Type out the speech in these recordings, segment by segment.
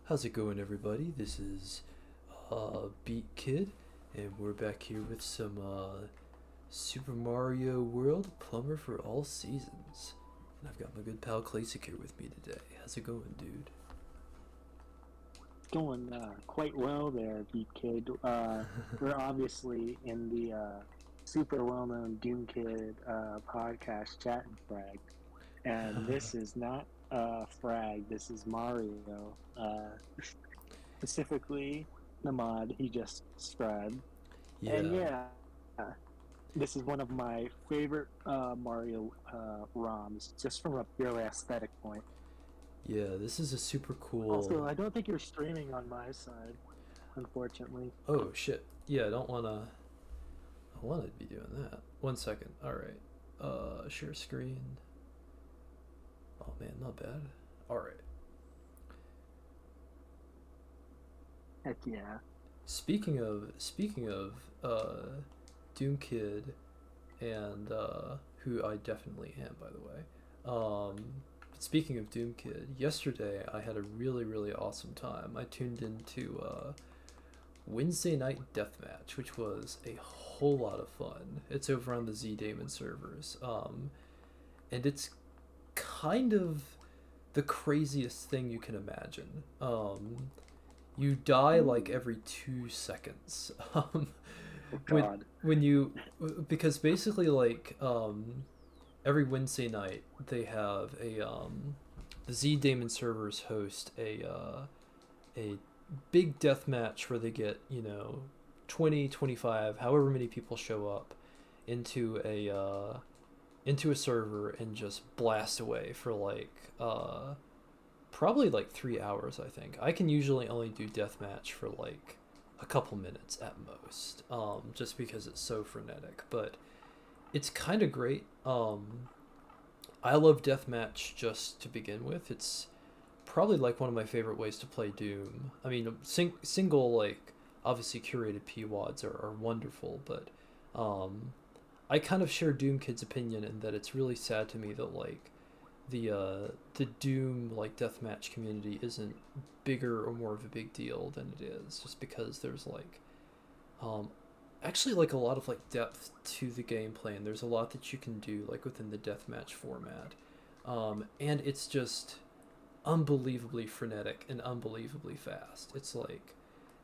How's it going, everybody? This is Beat Kid, and we're back here with some Super Mario World Plumber for All Seasons. And I've got my good pal Classic here with me today. How's it going, dude? Going quite well there, Beat Kid. We're obviously in the super well-known Doom Kid podcast chat and frag, and this is not frag. This is Mario, specifically the mod he just described. And Yeah, yeah, this is one of my favorite Mario ROMs, just from a purely aesthetic point. yeah, this is a super Also, cool. I don't think you're streaming on my side, unfortunately. Oh shit. Yeah, I don't wanna. I wanna be doing that. 1 second. Alright. Share screen. Oh man, not bad. Alright. Heck yeah. Speaking of Doom Kid and who I definitely am, by the way. Speaking of Doom Kid, yesterday I had a really awesome time. I tuned into Wednesday Night Deathmatch, which was a whole lot of fun. It's over on the Z Damon servers, and it's kind of the craziest thing you can imagine. You die like every 2 seconds. Oh when God. when you because basically every Wednesday night they have a the Z Damon servers host a big death match where they get 20, 25, however many people show up into a server and just blast away for probably like 3 hours. I think I can usually only do deathmatch for like a couple minutes at most, just because it's so frenetic. But it's kind of great. I love deathmatch just to begin with. It's probably like one of my favorite ways to play Doom. I mean, single like obviously curated PWADs are wonderful, but um, I kind of share Doom Kid's opinion in that it's really sad to me that the Doom like deathmatch community isn't bigger or more of a big deal than it is, just because there's um, actually like a lot of like depth to the gameplay, and there's a lot that you can do like within the deathmatch format, and it's just unbelievably frenetic and unbelievably fast. It's like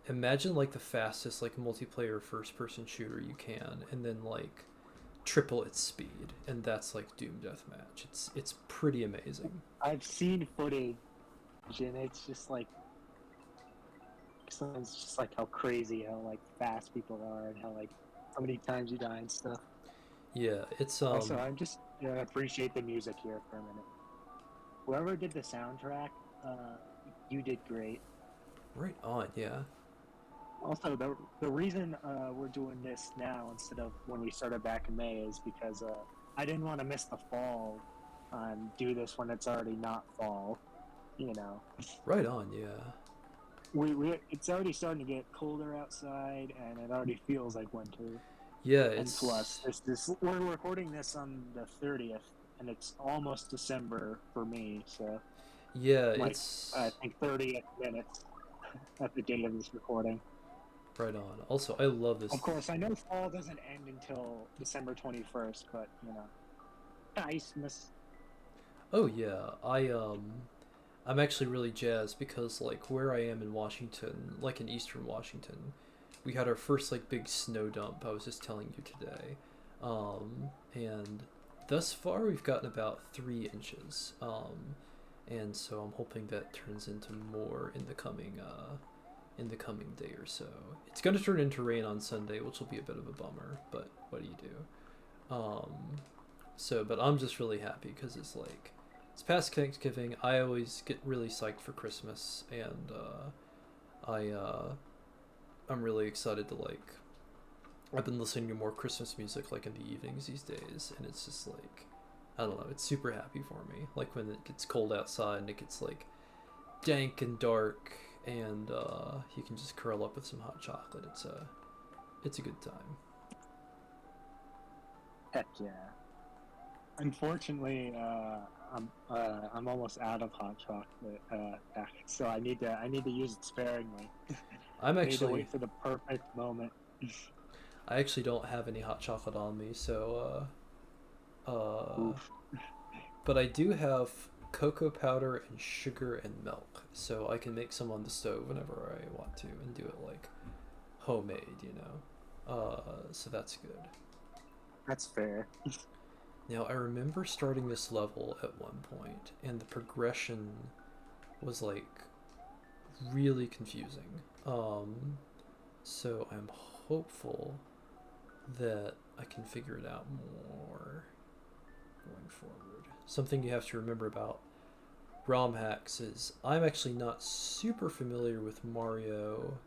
imagine like the fastest like multiplayer first person shooter you can, and then like triple its speed, and that's like Doom Deathmatch. It's pretty amazing. I've seen footage and it's just like it's just like how crazy how like fast people are and how like how many times you die and stuff. Yeah, it's Also, I'm just appreciate the music here for a minute. Whoever did the soundtrack, uh, you did great. right on. Yeah, Also, the reason we're doing this now instead of when we started back in May is because I didn't want to miss the fall and do this when it's already not fall. You know, right on. Yeah, we it's already starting to get colder outside, and it already feels like winter. yeah. And plus, It's this we're recording this on the 30th, and it's almost December for me. So, yeah. like, I It's think 30th minutes at the date of this recording. right on. Also, I love Of this. course, I know fall doesn't end until December 21st, but Christmas. Oh yeah, I'm actually really jazzed because like where I am in Washington, like in Eastern Washington, we had our first like big snow dump. I was just telling you today, and thus far we've gotten about 3 inches. And so I'm hoping that turns into more in the coming day or so. It's gonna turn into rain on Sunday, which will be a bit of a bummer. But what do you do? Um, but I'm just really happy because it's past Thanksgiving. I always get really psyched for Christmas, and I'm really excited to like. I've been listening to more Christmas music like in the evenings these days, and it's just like I don't know. It's super happy for me. Like when it gets cold outside and it gets like dank and dark, and you can just curl up with some hot chocolate. It's a good time. Heck yeah. Unfortunately, I'm almost out of hot chocolate so I need to use it sparingly. I'm I need to actually wait for the perfect moment. I actually don't have any hot chocolate on me, so Oof. but I do have cocoa powder and sugar and milk, so I can make some on the stove whenever I want to and do it like homemade, you know. So that's good. That's fair. Now I remember starting this level at one point, and the progression was like really confusing. So I'm hopeful that I can figure it out more going forward. Something you have to remember about ROM hacks is I'm actually not super familiar with Mario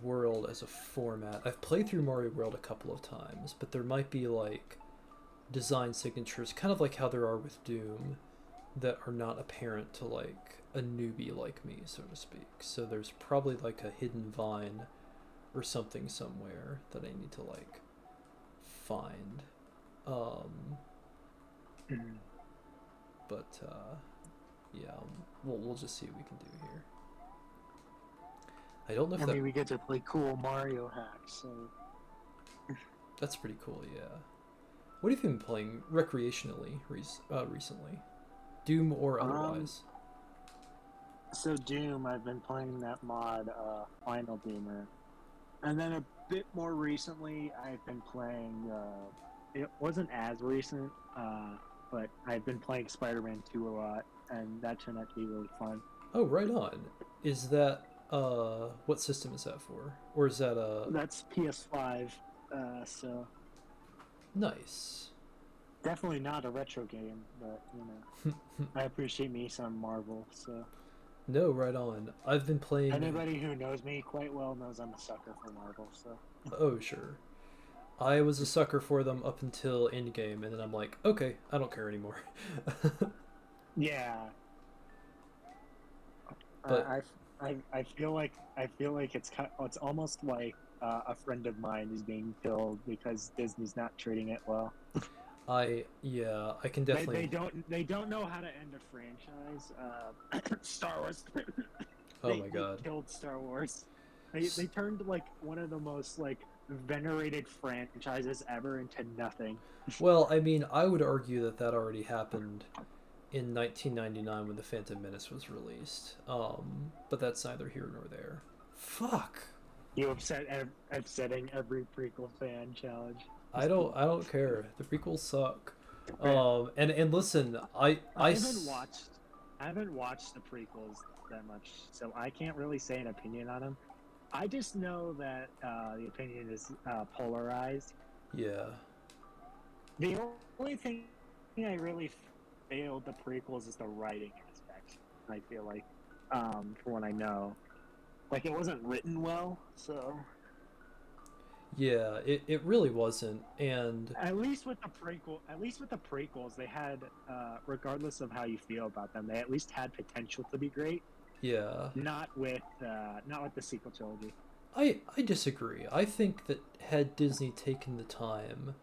World as a format. I've played through Mario World a couple of times, but there might be like design signatures, kind of like how there are with Doom, that are not apparent to like a newbie like me, so to speak. So there's probably like a hidden vine or something somewhere that I need to like find. Um, Mhm. but yeah, we'll just see what we can do here. I don't know if I that mean, we get to play cool Mario hacks, so that's pretty cool. Yeah. What have you been playing recreationally recently? Doom or um, otherwise? so Doom. I've been playing that mod, Final Doomer, and then a bit more recently, I've been playing. It wasn't as recent, but I've been playing Spider-Man 2 a lot, and that turned out to be really fun. Oh, right on. Is that what system is that for? Or is that That's PS5, so nice? definitely not a retro game, but you know, I appreciate me some Marvel. So No, right on. I've been playing. anybody who knows me quite well knows I'm a sucker for Marvel. So Oh, sure. I was a sucker for them up until Endgame, and then I'm like, okay, I don't care anymore. yeah, But I feel like it's almost like a friend of mine is being killed because Disney's not treating it well. yeah, I can They definitely. they don't know how to end a franchise. Star Wars. Oh my They god. killed Star Wars. They turned like one of the most like venerated franchises ever into nothing. Well, I mean, I would argue that that already happened in 1999 when The Phantom Menace was released. But that's neither here nor there. Fuck. You upsetting every prequel fan challenge. I don't care. The prequels suck. Yeah, And listen, I haven't watched I haven't watched the prequels that much, so I can't really say an opinion on them. I just know that the opinion is polarized. yeah. The only thing I really failed the prequels is the writing aspect. I feel like, from what I know, like it wasn't written well. So Yeah, it really wasn't. And at least with the prequels, they had, regardless of how you feel about them, they at least had potential to be great. yeah, Not with the sequel trilogy. I disagree. I think that had Disney taken the time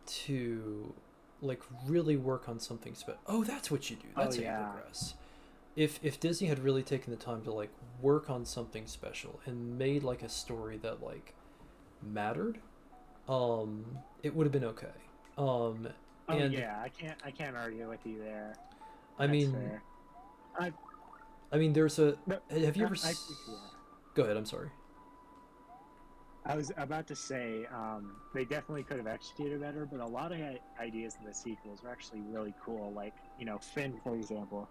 to like really work on something special. Oh, that's what you do. Oh That's how you yeah, progress. If Disney had really taken the time to like work on something special and made like a story that like mattered, it would have been okay. Um, oh and yeah. I can't argue with you there. I That's mean, fair. I I mean, there's a. no, Have you ever? yeah. Go ahead. I'm sorry. I was about to say they definitely could have executed better, but a lot of ideas in the sequels were actually really cool. Like Finn, for example,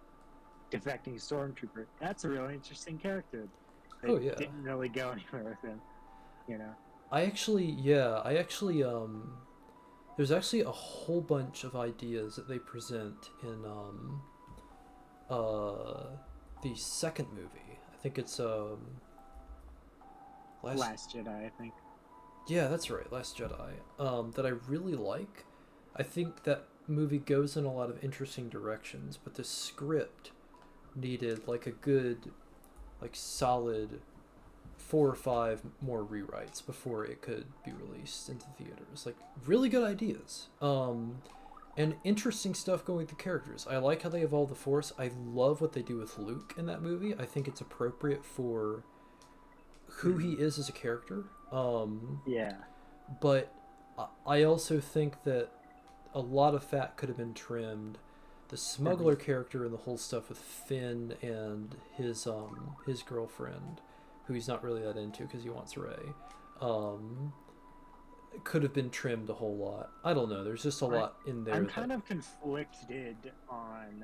defecting stormtrooper. That's a really interesting character. They Oh yeah. didn't really go anywhere with him. You know. I actually there's actually a whole bunch of ideas that they present in uh the second movie. I think it's last Last Jedi, I think. yeah, that's right, Last Jedi. That I really like. I think that movie goes in a lot of interesting directions, but the script needed like a good like solid 4 or 5 more rewrites before it could be released into theaters. Like really good ideas. and interesting stuff going with the characters. I like how they evolve the Force. I love what they do with Luke in that movie. I think it's appropriate for who he is as a character. Yeah. But I also think that a lot of fat could have been trimmed. The smuggler character and the whole stuff with Finn and his girlfriend, who he's not really that into because he wants Rey, could have been trimmed a whole lot. I don't know. There's just a lot in there. I'm kind of conflicted on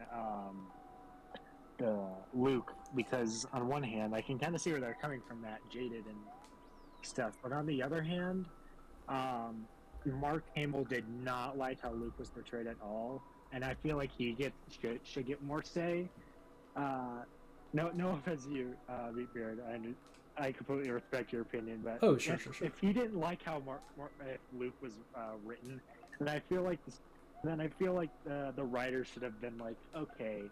the Luke, because on one hand I can kind of see where they're coming from, that jaded and stuff, but on the other hand, Mark Hamill did not like how Luke was portrayed at all, and I feel like he should get more say. No offense to you, Beard. I completely respect your opinion, but sure. If you didn't like how if Luke was written, then I feel like the writers should have been like, okay,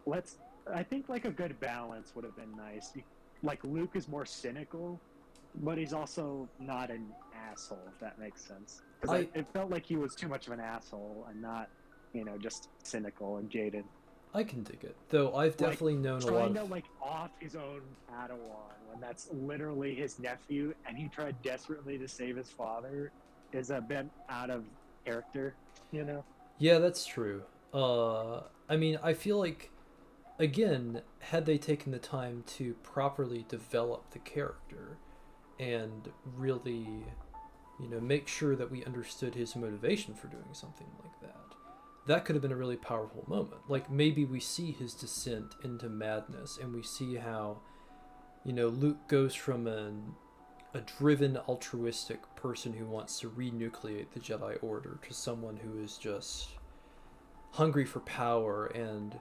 let's. I think like a good balance would have been nice. Like Luke is more cynical, but he's also not an asshole, if that makes sense. Because it felt like he was too much of an asshole and not, just cynical and jaded. I can dig it, though. I've definitely known a lot of trying to off his own Padawan when that's literally his nephew, and he tried desperately to save his father, is a bit out of character, Yeah, that's true. I mean, I feel like, again, had they taken the time to properly develop the character and really, make sure that we understood his motivation for doing something like that, that could have been a really powerful moment. Like, maybe we see his descent into madness, and we see how, Luke goes from a driven, altruistic person who wants to renucleate the Jedi Order to someone who is just hungry for power and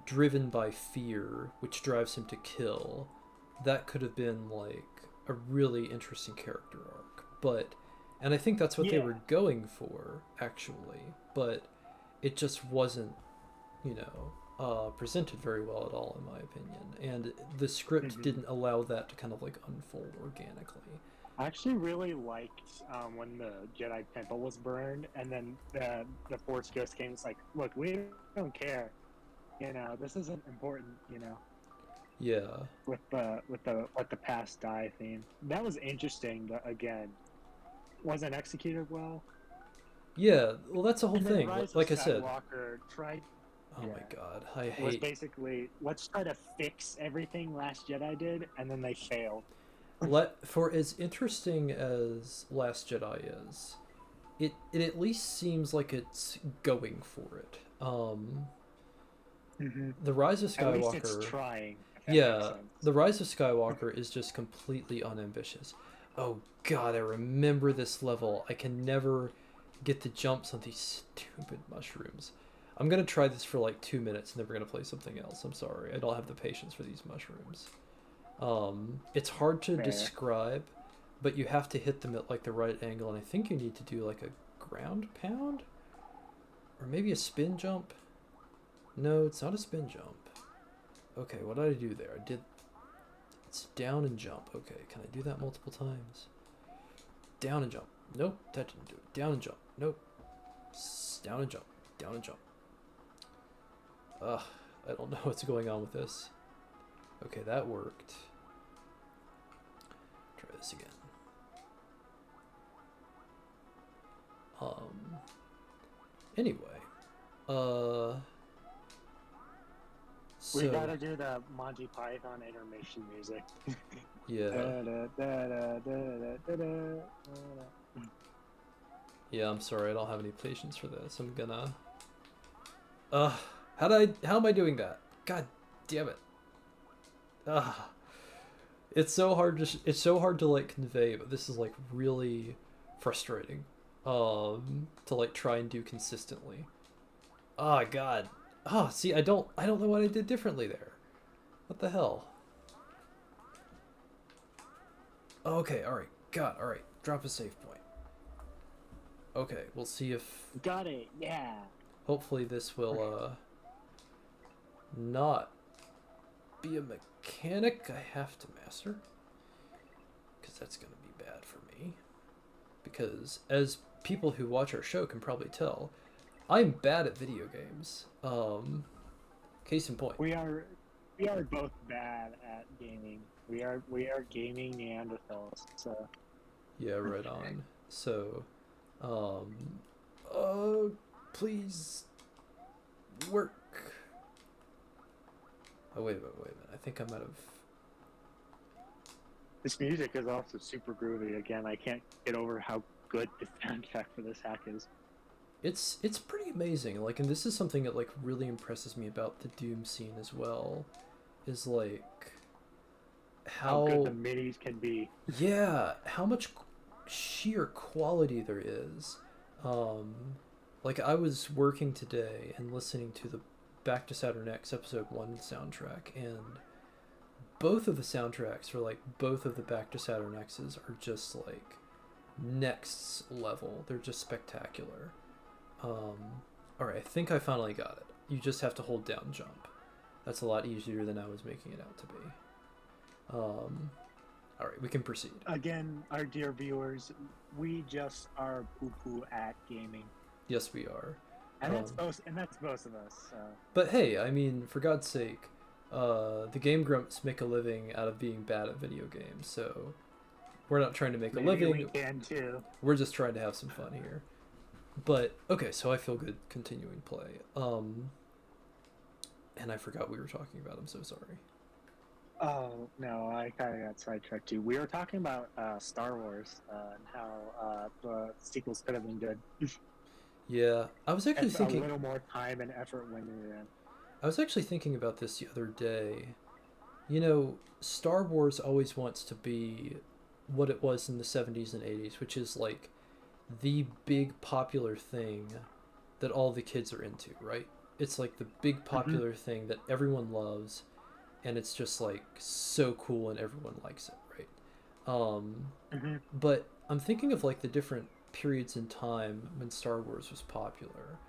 driven by fear, which drives him to kill. That could have been like a really interesting character arc. And I think that's what they were going for, actually, but it just wasn't, presented very well at all, in my opinion. And the script didn't allow that to kind of unfold organically. I actually really liked when the Jedi Temple was burned, and then the Force Ghost came. It's like, look, we don't care. This isn't important. Yeah. With the let the past die theme, that was interesting, but again, wasn't executed well. Yeah, well, that's the whole thing. Like I said, tried. Oh my god, I hate. It was basically, let's try to fix everything Last Jedi did, and then they failed. For as interesting as Last Jedi is, it at least seems like it's going for it. The Rise of Skywalker. At least it's trying. Yeah, the Rise of Skywalker is just completely unambitious. Oh god, I remember this level. I can never get the jumps on these stupid mushrooms. I'm gonna try this for 2 minutes and then we're gonna play something else. I'm sorry, I don't have the patience for these mushrooms. It's hard to describe, but you have to hit them at the right angle, and I think you need to do a ground pound, or maybe a spin jump. No, it's not a spin jump. Okay, what did I do there? It's down and jump. Okay, can I do that multiple times? Down and jump. Nope, that didn't do it. Down and jump. Nope. Down and jump. Down and jump. I don't know what's going on with this. Okay, that worked. Try this again. Anyway. We gotta do the Monty Python intermission music. Yeah. Yeah, I'm sorry, I don't have any patience for this. I'm gonna... how am I doing that? God damn it. It's so hard to convey, but this is really frustrating to try and do consistently. Oh god. See, I don't know what I did differently there. What the hell? Okay, alright. God, alright. Drop a save point. Okay, we'll see if... Got it, yeah. Hopefully this will, not be a mechanic I have to master. Because that's going to be bad for me. Because, as people who watch our show can probably tell, I'm bad at video games. Case in point. We are both bad at gaming. We are gaming Neanderthals. So Yeah, right on. So, um, uh, please work. Oh, wait a minute. I think I might have. this music is also super groovy. Again, I can't get over how good the soundtrack for this hack is. It's pretty amazing. Like, and this is something that like really impresses me about the Doom scene as well. Is like How good the how midis can be. yeah, how much sheer quality there is. Um, like I was working today and listening to the Back to Saturn X episode 1 soundtrack, and both of the soundtracks for like both of the Back to Saturn X's are just like next level. They're just spectacular. All right, I think I finally got it. You just have to hold down jump. That's a lot easier than I was making it out to be. All right, we can proceed. Again, our dear viewers, we just are poo-poo at gaming, Yes, we are. and that's Um, both. And that's both of us. but hey, I mean, for God's sake, the Game Grumps make a living out of being bad at video games, so we're not trying to make a Maybe we living. can too. We're just trying to have some fun here. But okay, so I feel good continuing play. And I forgot we were talking about. I'm so sorry. Oh no, I kind of got sidetracked too. We were talking about Star Wars and how the sequels could have been good Yeah, I was actually if a thinking. little more time and effort went in. I was actually thinking about this the other day. You know, Star Wars always wants to be what it was in the 70s and 80s, which is like the big popular thing that all the kids are into, right? It's like the big Mm-hmm. popular thing that everyone loves, and it's just like so cool and everyone likes it, right? Mm-hmm. But I'm thinking of like the different periods in time when Star Wars was popular.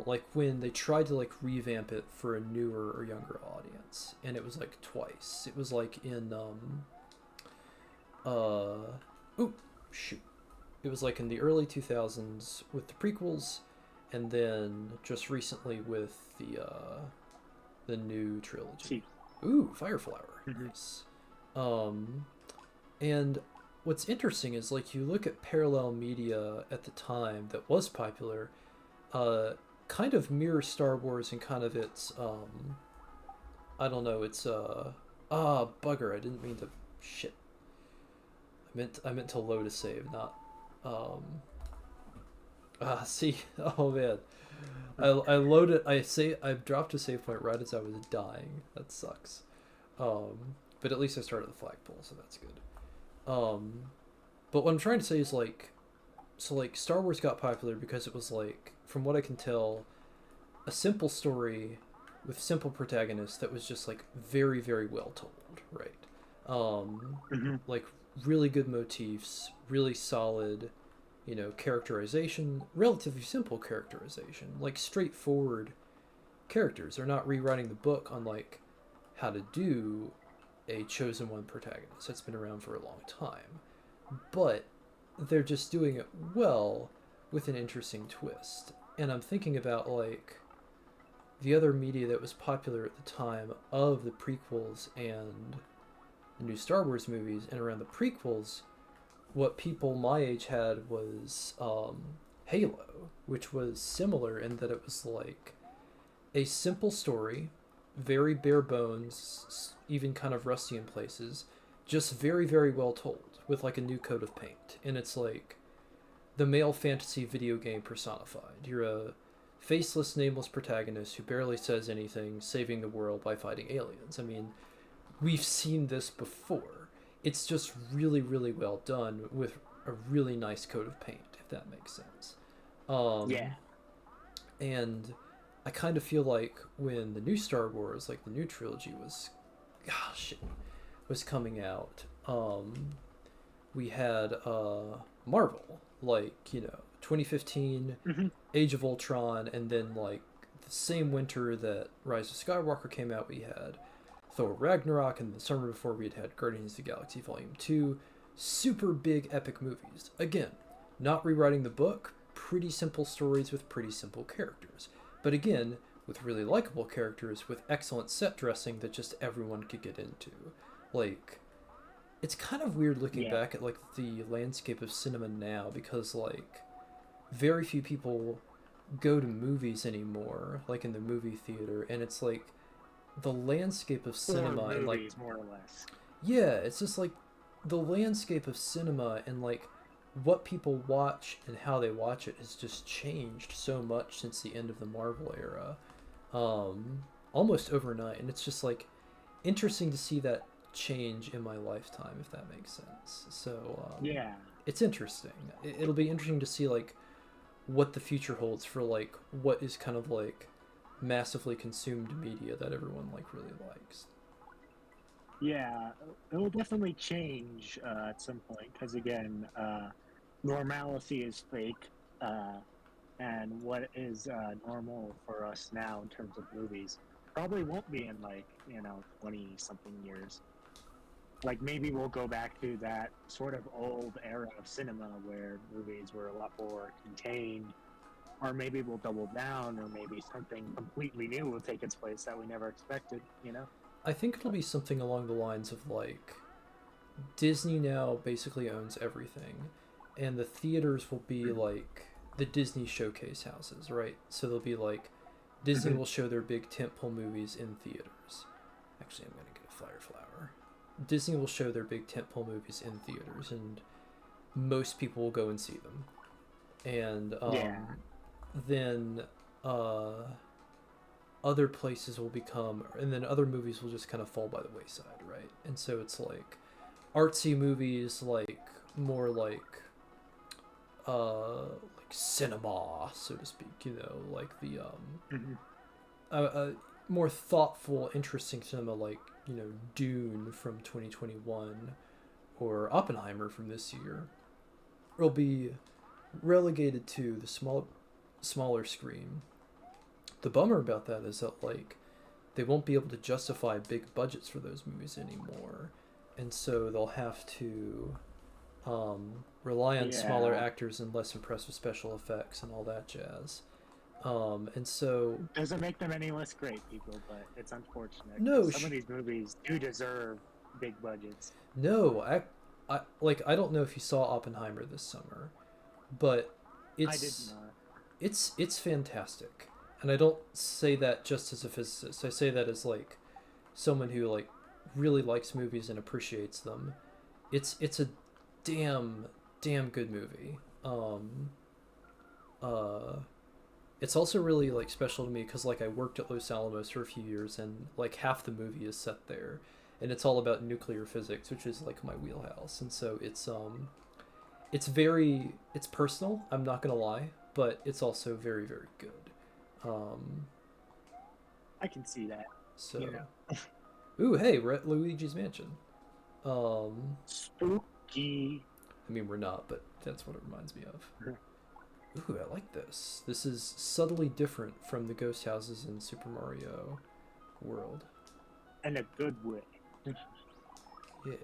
Like when they tried to like revamp it for a newer or younger audience, and it was like twice. It was like in oh shoot, it was like in the early 2000s with the prequels, and then just recently with the new trilogy. See. Ooh, Fireflower. Mm-hmm. Nice. Um, and what's interesting is like you look at parallel media at the time that was popular, uh, kind of mirror Star Wars and kind of its I don't know, it's bugger, I didn't mean to shit. I meant to load a save, not um see oh man. I loaded I dropped a save point right as I was dying. That sucks. But at least I started the flagpole, so that's good. Um, but what I'm trying to say is like, so like Star Wars got popular because it was like, from what I can tell, a simple story with simple protagonists that was just like very very well told, right? Um, Mm-hmm. like really good motifs, really solid, characterization, relatively simple characterization, like straightforward characters. They're not rewriting the book on like how to do a chosen one protagonist that's been around for a long time, but they're just doing it well with an interesting twist. And I'm thinking about like the other media that was popular at the time of the prequels and the new Star Wars movies, and around the prequels, what people my age had was Halo, which was similar in that it was like a simple story, very bare bones, even kind of rusty in places, just very, very well told with like a new coat of paint. And it's like the male fantasy video game personified. You're a faceless, nameless protagonist who barely says anything, saving the world by fighting aliens. I mean, we've seen this before. It's just really, really well done with a really nice coat of paint, if that makes sense. Yeah. Um, and I kind of feel like when the new Star Wars, like the new trilogy, was coming out, we had Marvel, like 2015, Mm-hmm. Age of Ultron, and then like the same winter that Rise of Skywalker came out, we had Thor Ragnarok, and the summer before we had Guardians of the Galaxy Volume 2. Super big epic movies. Again, not rewriting the book, pretty simple stories with pretty simple characters. But again, with really likable characters with excellent set dressing that just everyone could get into. Like, it's kind of weird looking Yeah. back at like the landscape of cinema now because like very few people go to movies anymore, like in the movie theater, and it's like the landscape of Or cinema and like movies, more or less. yeah, it's just like the landscape of cinema and like what people watch and how they watch it has just changed so much since the end of the Marvel era, um, almost overnight, and it's just like interesting to see that change in my lifetime, if that makes sense. So Yeah. it's interesting. It'll be interesting to see like what the future holds for like what is kind of like massively consumed media that everyone like really likes. Yeah, it will definitely change at some point because again, normalcy is fake, uh, and what is normal for us now in terms of movies probably won't be in like 20 something years. Like maybe we'll go back to that sort of old era of cinema where movies were a lot more contained, or maybe we'll double down, or maybe something completely new will take its place that we never expected. You know? I think it'll be something along the lines of like Disney now basically owns everything, and the theaters will be like the Disney showcase houses, right? So they'll be like Disney will show their big tentpole movies in theaters. Actually, I'm gonna get a fire flower. Disney will show their big tentpole movies in theaters, and most people will go and see them. And Yeah, then uh, other places will become, and then other movies will just kind of fall by the wayside, right? And so it's like artsy movies, like more like cinema, so to speak. Like the hmm more thoughtful, interesting cinema, like Dune from 2021 or Oppenheimer from this year, will be relegated to the smaller screen. The bummer about that is that like they won't be able to justify big budgets for those movies anymore, and so they'll have to rely on smaller yeah. actors and less impressive special effects and all that jazz. And so Doesn't make them any less great, people, but it's unfortunate because no, some of these movies do deserve big budgets. no, I don't know if you saw Oppenheimer this summer, but I did it's not. it's fantastic, and I don't say that just as a physicist. I say that as like someone who like really likes movies and appreciates them. It's a damn good movie. Uh, it's also really like special to me because like I worked at Los Alamos for a few years, and like half the movie is set there, and it's all about nuclear physics, which is like my wheelhouse, and so it's personal. I'm not gonna lie, but it's also very good. Um, I can see that. You so know, ooh, hey, we're at Luigi's Mansion. Um, spooky. I mean we're not, but that's what it reminds me of. Ooh, I like this. This is subtly different from the ghost houses in Super Mario World. In a good way. Yeah,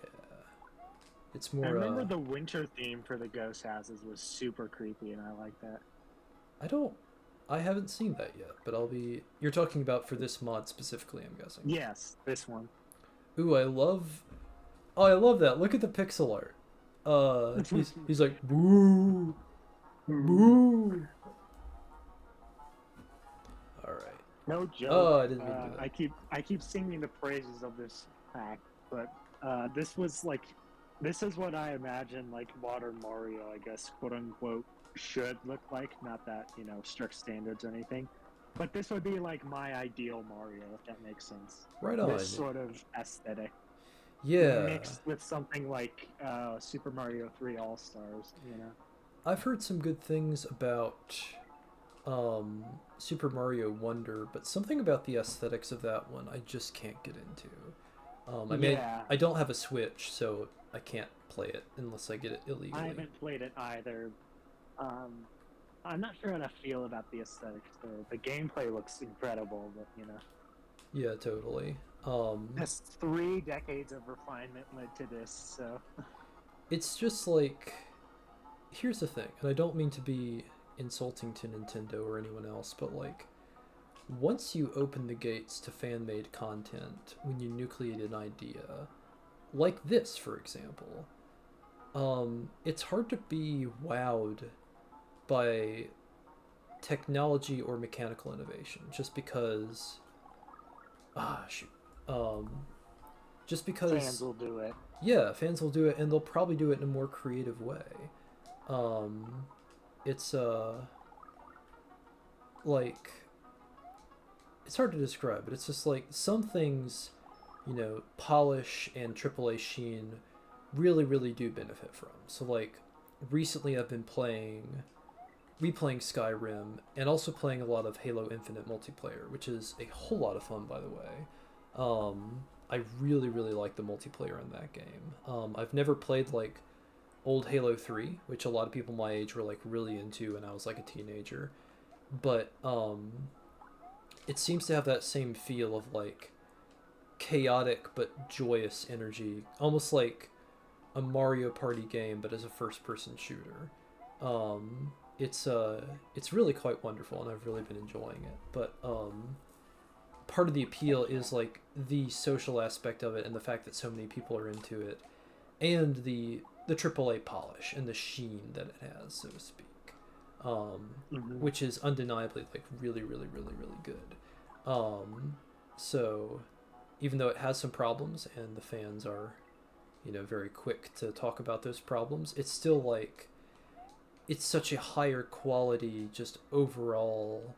it's I more. remember the winter theme for the ghost houses was super creepy, and I like that. I don't. I haven't seen that yet, but I'll be. You're talking about for this mod specifically, I'm guessing. Yes, this one. Ooh, I love. Oh, I love that. Look at the pixel art. He's like boo, boo. All right. No joke. Oh, I didn't mean to do that. I keep singing the praises of this pack, but this was like, this is what I imagine like modern Mario, I guess, quote unquote, should look like. Not that strict standards or anything, but this would be like my ideal Mario, if that makes sense. Right This on. sort of aesthetic Yeah, mixed with something like Super Mario 3 All Stars. I've heard some good things about um, Super Mario Wonder, but something about the aesthetics of that one I just can't get into. I mean, Yeah, I don't have a Switch, so I can't play it unless I get it I illegally. haven't played it either. Um, I'm not sure how to feel about the aesthetics. The gameplay looks incredible, but Yeah, totally. just 3 decades of refinement led to this. So It's just like here's the thing, and I don't mean to be insulting to Nintendo or anyone else, but like once you open the gates to fan made content, when you nucleate an idea, like this, for example, it's hard to be wowed by technology or mechanical innovation just because shoot um just Fans because will do it. yeah, fans will do it, and they'll probably do it in a more creative way. um it's like it's hard to describe, but it's just like some things, polish and AAA sheen really do benefit from. So like recently I've been replaying Skyrim and also playing a lot of Halo Infinite multiplayer, which is a whole lot of fun, by the way. I really like the multiplayer in that game. I've never played like old Halo 3, which a lot of people my age were like really into when I was like a teenager. But it seems to have that same feel of like chaotic but joyous energy, almost like a Mario Party game but as a first person shooter. It's really quite wonderful, and I've really been enjoying it. But part of the appeal is like the social aspect of it and the fact that so many people are into it, and the AAA polish and the sheen that it has, so to speak. Which is undeniably like really good. So even though it has some problems and the fans are, very quick to talk about those problems, it's still like it's such a higher quality, just overall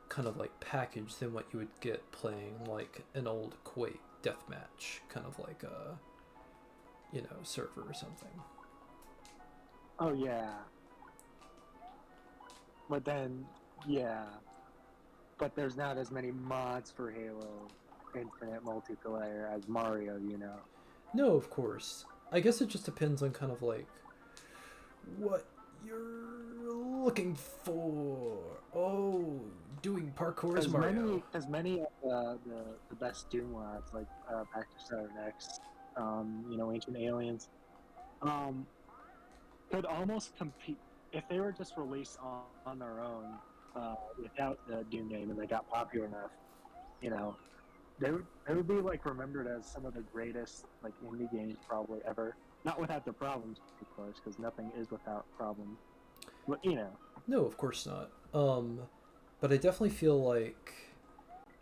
kind of like package than what you would get playing like an old Quake deathmatch kind of like a server or something. Oh yeah. But then, yeah. But there's not as many mods for Halo Infinite multiplayer as Mario. No, of course. I guess it just depends on kind of like what you're looking for. Oh, doing parkour as Mario. Many of the best Doom mods, like Back to Saturn X, Ancient Aliens, um, could almost compete if they were just released on their own without the Doom name, and they got popular enough. You know, they would be like remembered as some of the greatest like indie games probably ever. Not without the problems, of course, because nothing is without problems. But No, of course not. But I definitely feel like,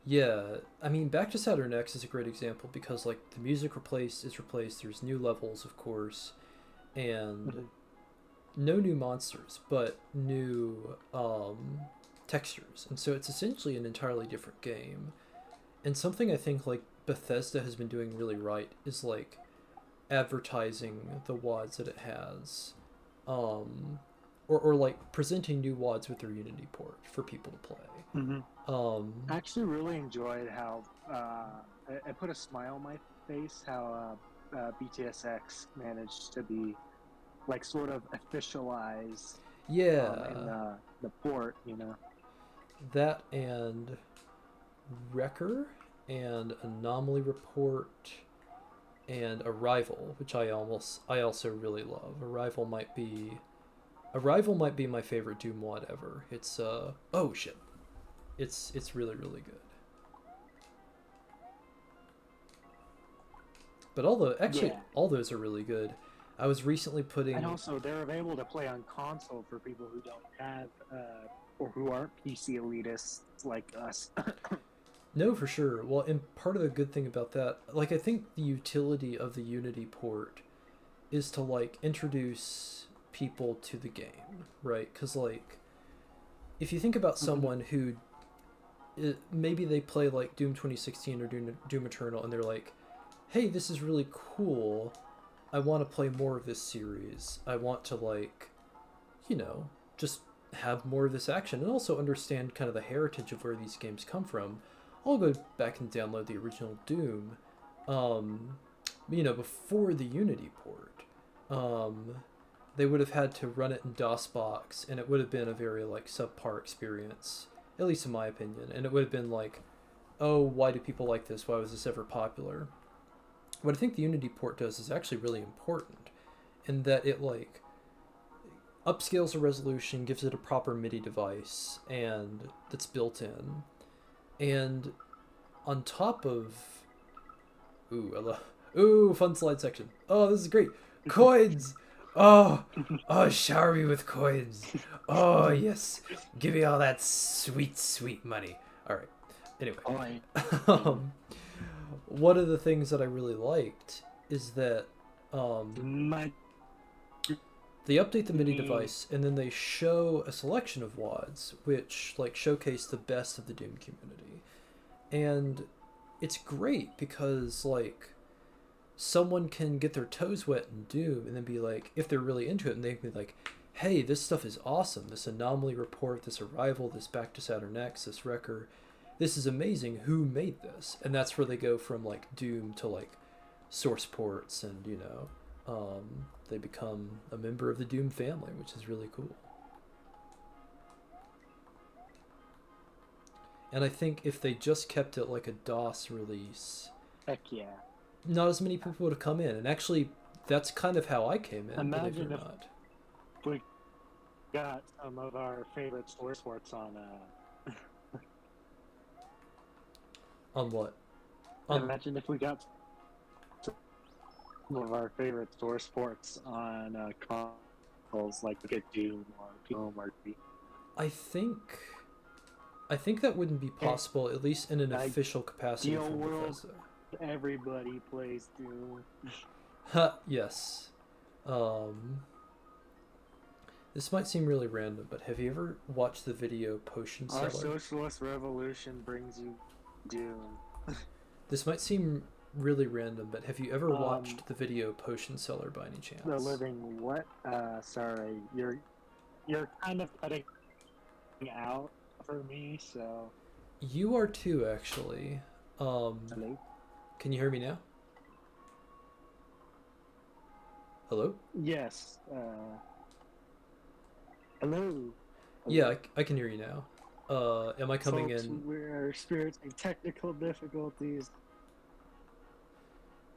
yeah, I mean, Back to Saturn X is a great example because like the music is replaced. There's new levels, of course, and no new monsters, but new textures, and so it's essentially an entirely different game. And something I think like Bethesda has been doing really right is like advertising the WADs that it has, um, or like presenting new WADs with their Unity port for people to play. I actually really enjoyed how it put a smile on my face how BTSX managed to be like sort of officialized Yeah, in the port. that and Wrecker and Anomaly Report and Arrival, which I also really love. Arrival might be my favorite Doom mod ever. It's oh shit. It's really good. But all those are really good. I was recently putting And also, they're available to play on console for people who don't have or who aren't PC elitists like us. No, for sure. Well, and part of the good thing about that, like I think the utility of the Unity port is to like introduce people to the game, right? Because like if you think about someone who maybe they play like Doom 2016 or Doom Eternal, and they're like, hey, this is really cool. I want to play more of this series. I want to like, just have more of this action and also understand kind of the heritage of where these games come from. I'll go back and download the original Doom, before the Unity port. They would have had to run it in DOSBox, and it would have been a very like subpar experience, at least in my opinion. And it would have been like, oh, why do people like this? Why was this ever popular? What I think the Unity port does is actually really important, in that it like upscales the resolution, gives it a proper MIDI device, and that's built in. And on top of, ooh, I love, ooh, fun slide section. Oh, this is great. Coins. Oh, oh, shower me with coins. Oh yes, give me all that sweet, sweet money. All right. Anyway, Boy. um, one of the things that I really liked is that My they update the MIDI device and then they show a selection of WADs which like showcase the best of the Doom community. And it's great because like someone can get their toes wet in Doom and then be like, if they're really into it, and they can be like, hey, this stuff is awesome. This anomaly report, this arrival, this back to Saturn X, this wrecker, this is amazing. Who made this? And that's where they go from like Doom to like source ports, and they become a member of the Doom family, which is really cool. And I think if they just kept it like a DOS release, heck yeah. not as many people would have come in. And actually, that's kind of how I came in, believe it Imagine or if not. we got some of our favorite source ports on. On what? Imagine if we got some of our favorite source ports on consoles like Doom or Doom or I think that wouldn't be possible, at least in an official capacity Ideal from world, Bethesda. everybody plays Doom. Yes. This might seem really random, but have you ever watched the video Potion Seller? Our socialist revolution brings you Doom. This might seem really random, but have you ever watched the video Potion Seller by any chance? The living what? Sorry, you're kind of cutting out for me, so. You are too, actually. Hello? Can you hear me now? Hello? Yes. Hello. Yeah, I can hear you now. Am I coming Folks, in? We're experiencing technical difficulties.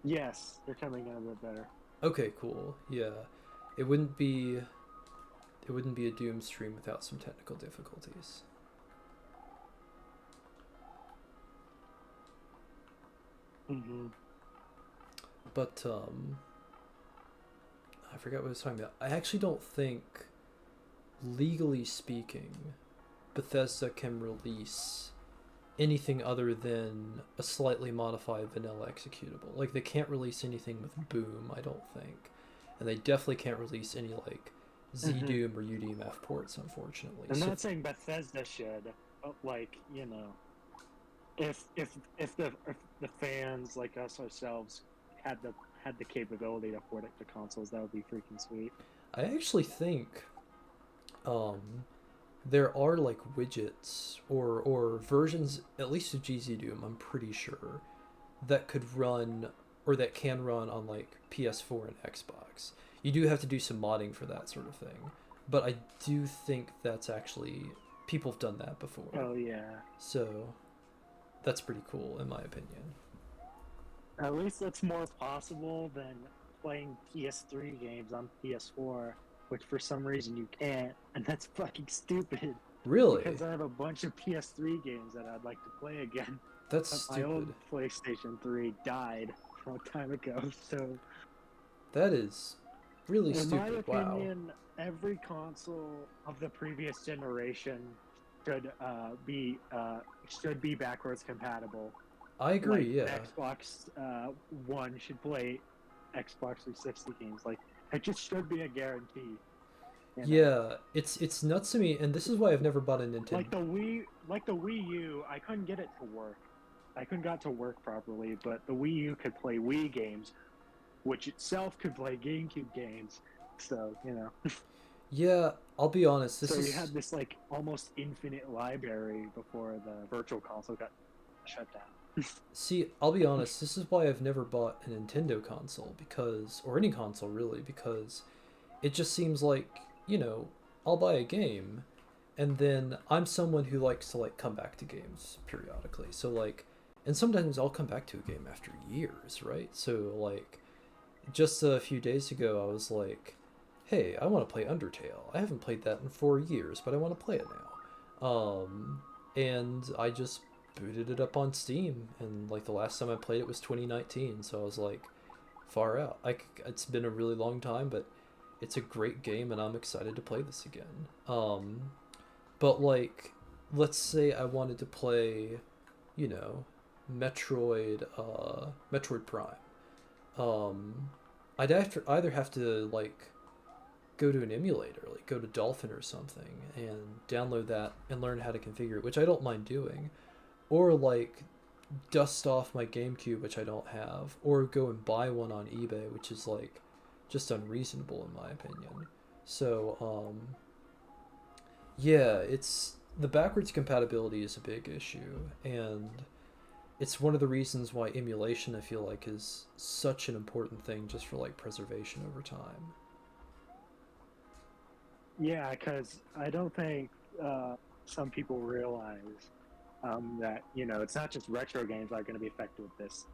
Yes, they're coming in a bit better. Okay, cool. Yeah, it wouldn't be a Doom stream without some technical difficulties. Mm-hmm. But I forgot what I was talking about. I actually don't think, legally speaking, Bethesda can release anything other than a slightly modified vanilla executable. Like, they can't release anything with Boom, I don't think. And they definitely can't release any, like, ZDoom or UDMF ports, unfortunately. I'm not saying Bethesda should, but, like, you know, if the fans like us ourselves had the capability to port it to consoles, that would be freaking sweet. I actually think there are like widgets or versions, at least of GZDoom, I'm pretty sure, that could run or that can run on like PS4 and Xbox. You do have to do some modding for that sort of thing, but I do think that's actually, people have done that before. Oh yeah. So that's pretty cool in my opinion. At least that's more possible than playing PS3 games on PS4, which for some reason you can't, and that's fucking stupid. Really? Because I have a bunch of PS3 games that I'd like to play again. That's but stupid. My old PlayStation 3 died a long time ago, so. That is really in stupid. In my opinion, wow. Every console of the previous generation should be backwards compatible. I agree. Like, yeah. Xbox One should play Xbox 360 games. Like, it just should be a guarantee. You know? Yeah, it's nuts to me, and this is why I've never bought a Nintendo. Like the Wii U, I couldn't get it to work. I couldn't get it to work properly, but the Wii U could play Wii games, which itself could play GameCube games. So, you know. Yeah, I'll be honest. So you had this like almost infinite library before the Virtual Console got shut down. See, I'll be honest. This is why I've never bought a Nintendo console, because, or any console really, because it just seems like, you know, I'll buy a game, and then I'm someone who likes to like come back to games periodically. So like, and sometimes I'll come back to a game after years, right? So like, just a few days ago, I was like, hey, I want to play Undertale. I haven't played that in 4 years, but I want to play it now. And I just booted it up on Steam, and like the last time I played it was 2019, so I was like, far out. It's been a really long time, but it's a great game, and I'm excited to play this again. But like, let's say I wanted to play, you know, Metroid Prime. Um, either have to like go to an emulator, like go to Dolphin or something, and download that and learn how to configure it, which I don't mind doing, or like dust off my GameCube, which I don't have, or go and buy one on eBay, which is like just unreasonable in my opinion. So, yeah, it's the backwards compatibility is a big issue, and it's one of the reasons why emulation I feel like is such an important thing just for like preservation over time. Yeah, because I don't think some people realize that it's not just retro games that are going to be affected with this.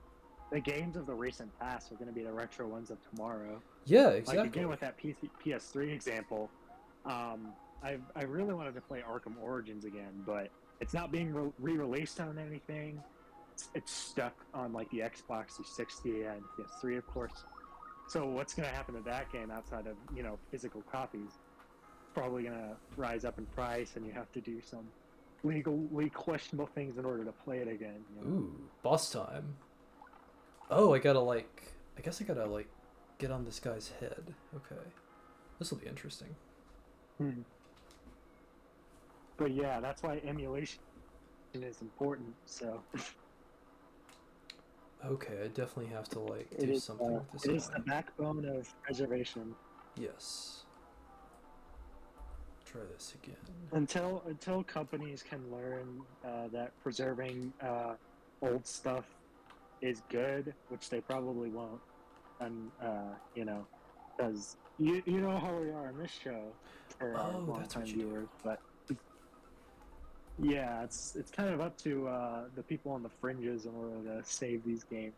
The games of the recent past are going to be the retro ones of tomorrow. Yeah, Like again exactly. with that PS3 example, I really wanted to play Arkham Origins again, but it's not being re-released on anything. It's stuck on like the Xbox 360 and PS3, of course. So what's going to happen to that game outside of physical copies? Probably going to rise up in price, and you have to do some legally questionable things in order to play it again. Ooh, boss time. Oh, I guess I gotta like get on this guy's head. Okay, this will be interesting. Hmm. But yeah, that's why emulation is important. So Okay, I definitely have to like it do is something with this it is the guy. backbone of preservation. Yes. Try this again. Until companies can learn that preserving old stuff is good, which they probably won't, and because you know how we are on this show for our Oh, that's what longtime you do. viewers, but yeah, it's kind of up to the people on the fringes in order to save these games,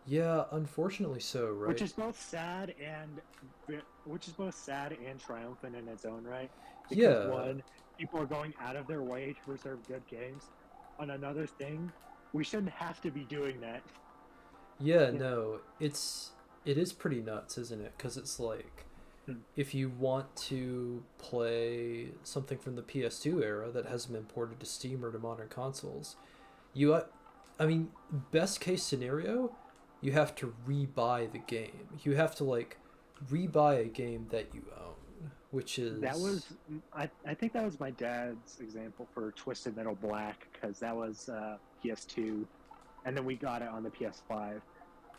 Yeah, unfortunately so, which right? is both sad and triumphant in its own right, because Yeah, one, people are going out of their way to preserve good games. On another thing, we shouldn't have to be doing that. yeah, You know. no, it is pretty nuts, isn't it? Because it's like Hmm. if you want to play something from the PS2 era that hasn't been ported to Steam or to modern consoles, you I mean, best case scenario, you have to rebuy the game. You have to like rebuy a game that you own, which That was is I think that was my dad's example for Twisted Metal Black, because that was PS2, and then we got it on the PS5.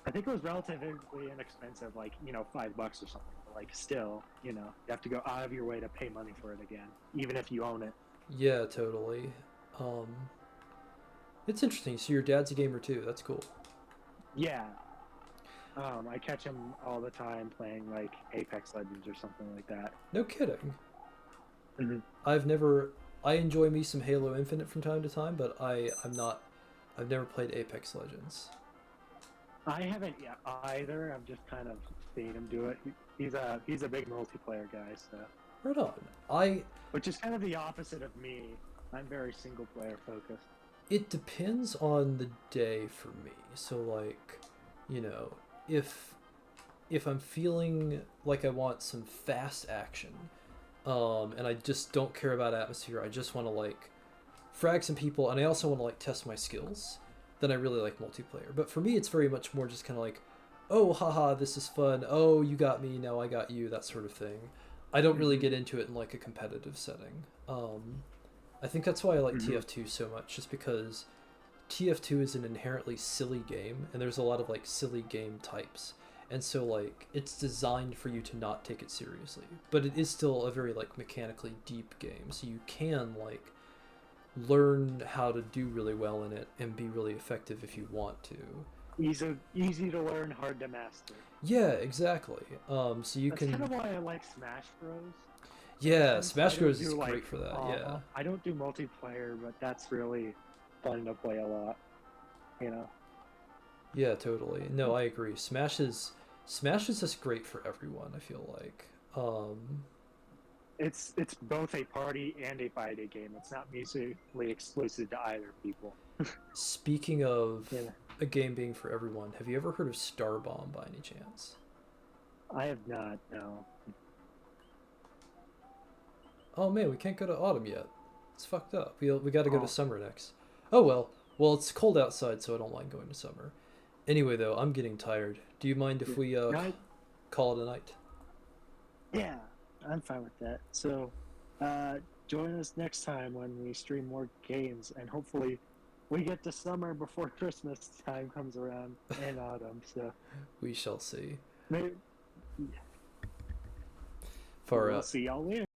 I think it was relatively inexpensive, like $5 or something. But like still, you have to go out of your way to pay money for it again, even if you own it. yeah, totally. Um, it's interesting. So your dad's a gamer too. That's cool. Yeah, I catch him all the time playing like Apex Legends or something like that. No kidding. Mhm. I've never. I enjoy me some Halo Infinite from time to time, but I'm not. I've never played Apex Legends. I haven't yet either. I've just kind of seen him do it. He's a big multiplayer guy, so Right on. I which is kind of the opposite of me. I'm very single player focused. It depends on the day for me. So like, you know, if I'm feeling like I want some fast action, and I just don't care about atmosphere, I just want to like frag some people, and I also want to like test my skills, then I really like multiplayer. But for me, it's very much more just kind of like, oh, haha, this is fun. Oh, you got me, now I got you, that sort of thing. I don't really Hmm. get into it in like a competitive setting. I think that's why I like Hmm. TF2 so much, just because TF2 is an inherently silly game, and there's a lot of like silly game types. And so like it's designed for you to not take it seriously. But it is still a very like mechanically deep game. So you can like learn how to do really well in it and be really effective if you want to. Easy to learn, hard to master. Yeah, exactly. So you That's kind can of why I like Smash Bros. For yeah, instance, Smash Bros is great for that. Yeah. I don't do multiplayer, but that's really fun to play a lot. You know. Yeah, totally. No, I agree. Smash is just great for everyone, I feel like. Um, It's both a party and a fighting game. It's not mutually exclusive to either people. Speaking of Yeah, a game being for everyone, have you ever heard of Starbomb by any chance? I have not. No. Oh man, we can't go to autumn yet. It's fucked up. We got to go to Oh, summer next. Oh well. Well, it's cold outside, so I don't mind going to summer. Anyway, though, I'm getting tired. Do you mind yeah. if we No, call it a night? yeah, I'm fine with that. So, uh, join us next time when we stream more games, and hopefully, we get to summer before Christmas time comes around and autumn. So, We shall see. maybe Far we'll out. see y'all later.